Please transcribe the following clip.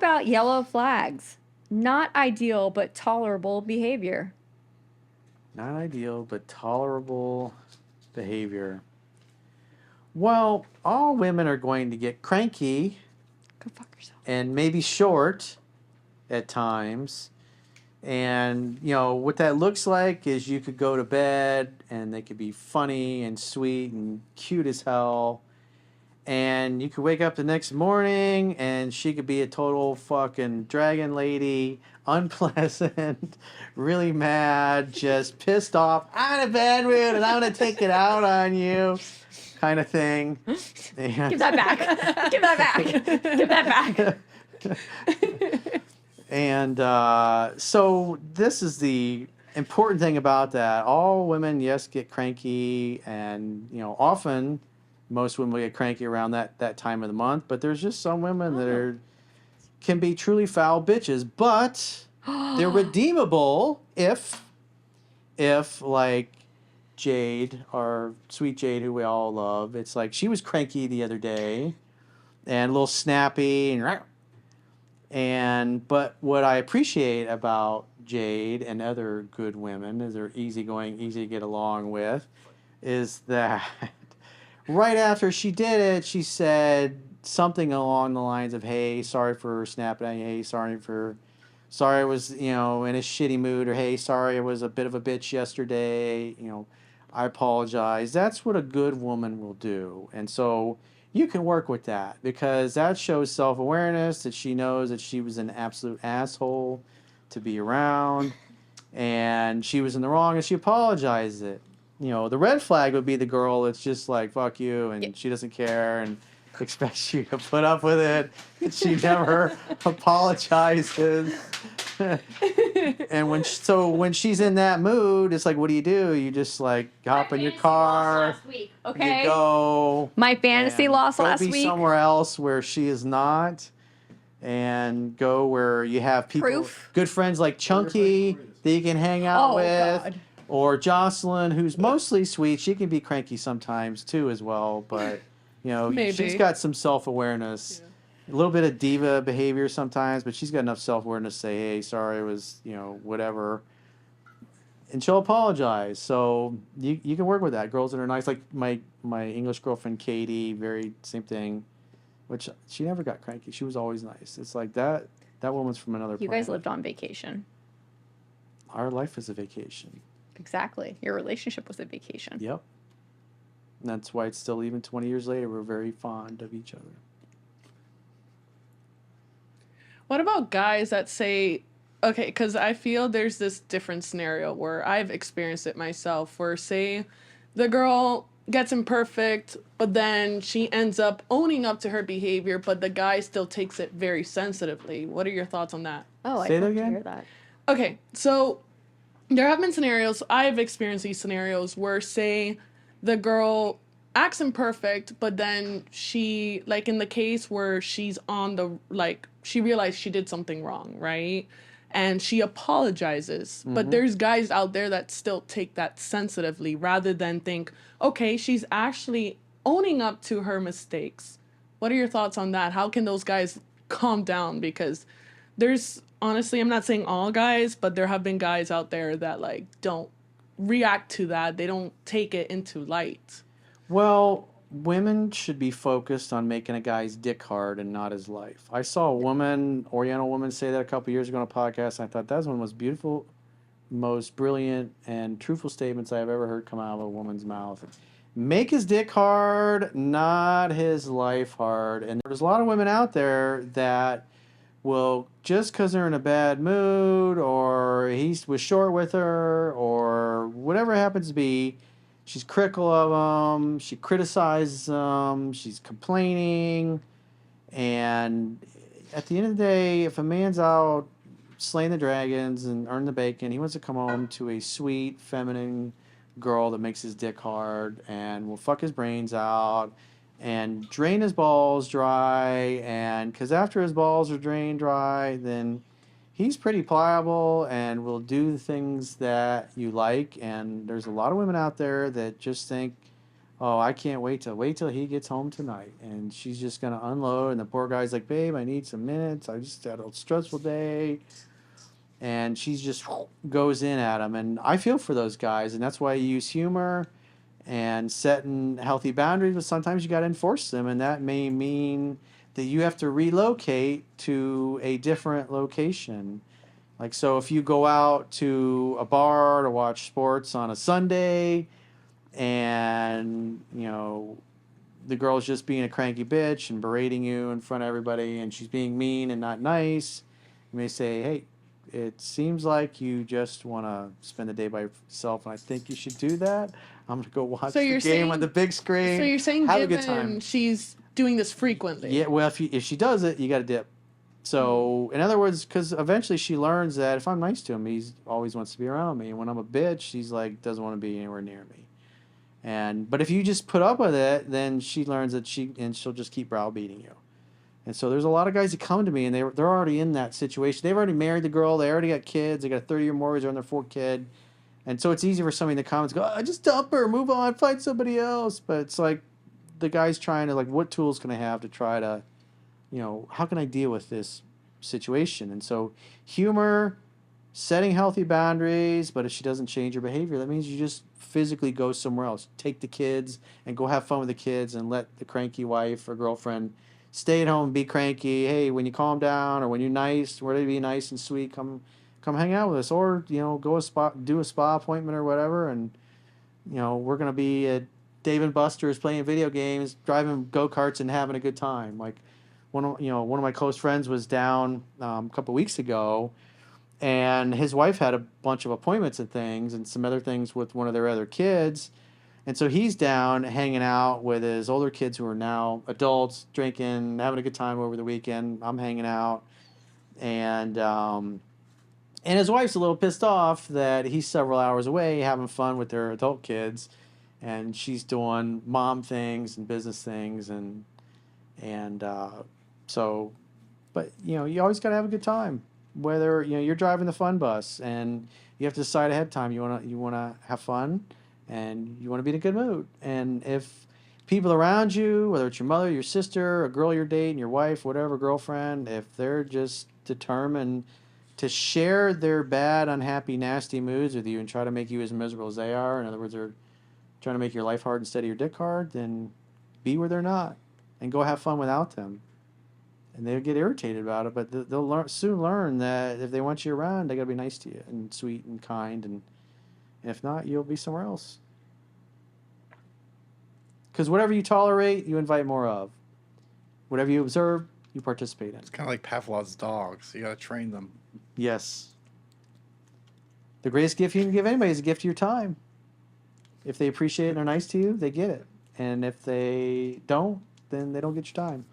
about yellow flags? Not ideal, but tolerable behavior. Not ideal, but tolerable behavior. Well, all women are going to get cranky. Go fuck yourself. And maybe short at times. And, what that looks like is you could go to bed and they could be funny and sweet and cute as hell. And you could wake up the next morning and she could be a total fucking dragon lady, unpleasant, really mad, just pissed off. I'm in a bad mood and I'm going to take it out on you, kind of thing. And Give that back. Give that back. Give that back. And so this is the important thing about that. All women, yes, get cranky, and often most women will get cranky around that time of the month. But there's just some women that can be truly foul bitches, but they're redeemable if like Jade, our sweet Jade, who we all love. It's like she was cranky the other day, and a little snappy but what I appreciate about Jade and other good women is they're easygoing, easy to get along with, is that right after she did it, she said something along the lines of, "Hey, sorry for snapping at you. Hey, sorry I was, in a shitty mood," or, "Hey, sorry I was a bit of a bitch yesterday. I apologize." That's what a good woman will do. And so you can work with that because that shows self-awareness, that she knows that she was an absolute asshole to be around and she was in the wrong and she apologized it. The red flag would be the girl that's just like, fuck you, and she doesn't care and expects you to put up with it. And she never apologizes. And when she's in that mood, it's like, what do? You just like hop in your car. Last week, okay? You go. My fantasy lost last week. Go be somewhere else where she is not, and go where you have people, good friends like Chunky that you can hang out with. God. Or Jocelyne, who's mostly sweet. She can be cranky sometimes too, as well. But she's got some self-awareness. Yeah. A little bit of diva behavior sometimes, but she's got enough self-awareness to say, "Hey, sorry, it was, whatever." And she'll apologize. So you can work with that. Girls that are nice, like my English girlfriend Katie, very same thing. Which she never got cranky. She was always nice. It's like that woman's from another planet. You guys lived on vacation. Our life is a vacation. Exactly. Your relationship was a vacation. Yep. And that's why it's still, even 20 years later, we're very fond of each other. What about guys that say, okay, because I feel there's this different scenario where I've experienced it myself, where say the girl gets imperfect, but then she ends up owning up to her behavior, but the guy still takes it very sensitively. What are your thoughts on that? Oh, I'd love to hear that. Okay, so there have been scenarios, I've experienced these scenarios where, say, the girl acts imperfect, but then she, like in the case where she's on the, like, she realized she did something wrong, right? And she apologizes. Mm-hmm. But there's guys out there that still take that sensitively rather than think, okay, she's actually owning up to her mistakes. What are your thoughts on that? How can those guys calm down? Because there's, honestly, I'm not saying all guys, but there have been guys out there that, like, don't react to that. They don't take it into light. Well, women should be focused on making a guy's dick hard and not his life. I saw a woman, Oriental woman, say that a couple years ago on a podcast, and I thought that was one of the most beautiful, most brilliant, and truthful statements I've ever heard come out of a woman's mouth. Make his dick hard, not his life hard. And there's a lot of women out there that will, just because they're in a bad mood, or he was short with her, or whatever it happens to be, she's critical of him, she criticizes him, she's complaining. And at the end of the day, if a man's out slaying the dragons and earning the bacon, he wants to come home to a sweet, feminine girl that makes his dick hard and will fuck his brains out and drain his balls dry. And because after his balls are drained dry, then he's pretty pliable and will do the things that you like. And there's a lot of women out there that just think, oh, I can't wait till he gets home tonight, and she's just gonna unload, and the poor guy's like, babe, I need some minutes. I just had a stressful day, and she's just goes in at him, and I feel for those guys, and that's why you use humor and setting healthy boundaries, but sometimes you got to enforce them, and that may mean that you have to relocate to a different location. Like, so if you go out to a bar to watch sports on a Sunday, and the girl's just being a cranky bitch and berating you in front of everybody, and she's being mean and not nice, you may say, hey, it seems like you just want to spend the day by yourself, and I think you should do that. I'm going to go watch the game on the big screen. So you're saying have a good time. She's doing this frequently. Yeah, well, if she does it, you got to dip. So, in other words, because eventually she learns that if I'm nice to him, he always wants to be around me. And when I'm a bitch, he's like, doesn't want to be anywhere near me. But if you just put up with it, then she learns that she'll just keep browbeating you. And so there's a lot of guys that come to me, and they're already in that situation. They've already married the girl. They already got kids. They got a 30-year mortgage. They're on their fourth kid. And so it's easy for somebody in the comments to go, oh, just dump her, move on, find somebody else. But it's like the guy's trying to, like, what tools can I have to try to, how can I deal with this situation? And so humor, setting healthy boundaries, but if she doesn't change her behavior, that means you just physically go somewhere else. Take the kids and go have fun with the kids, and let the cranky wife or girlfriend stay at home and be cranky. Hey, when you calm down or when you're nice, ready to be nice and sweet, come hang out with us, or do a spa appointment or whatever, and we're gonna be at Dave and Buster's playing video games, driving go-karts, and having a good time. Like one of my close friends was down a couple weeks ago, and his wife had a bunch of appointments and things and some other things with one of their other kids. And so he's down hanging out with his older kids who are now adults, drinking, having a good time over the weekend. I'm hanging out. And his wife's a little pissed off that he's several hours away having fun with their adult kids. And she's doing mom things and business things. But you always got to have a good time. Whether you're driving the fun bus, and you have to decide ahead of time you wanna have fun, and you want to be in a good mood. And if people around you, whether it's your mother, your sister, a girl you're dating, your wife, whatever, girlfriend, if they're just determined to share their bad, unhappy, nasty moods with you and try to make you as miserable as they are, in other words, they're trying to make your life hard instead of your dick hard, then be where they're not and go have fun without them. And they'll get irritated about it, but they'll soon learn that if they want you around, they got to be nice to you and sweet and kind, and if not, you'll be somewhere else. Because whatever you tolerate, you invite more of. Whatever you observe, you participate in. It's kind of like Pavlov's dogs. You got to train them. Yes. The greatest gift you can give anybody is a gift of your time. If they appreciate it and are nice to you, they get it. And if they don't, then they don't get your time.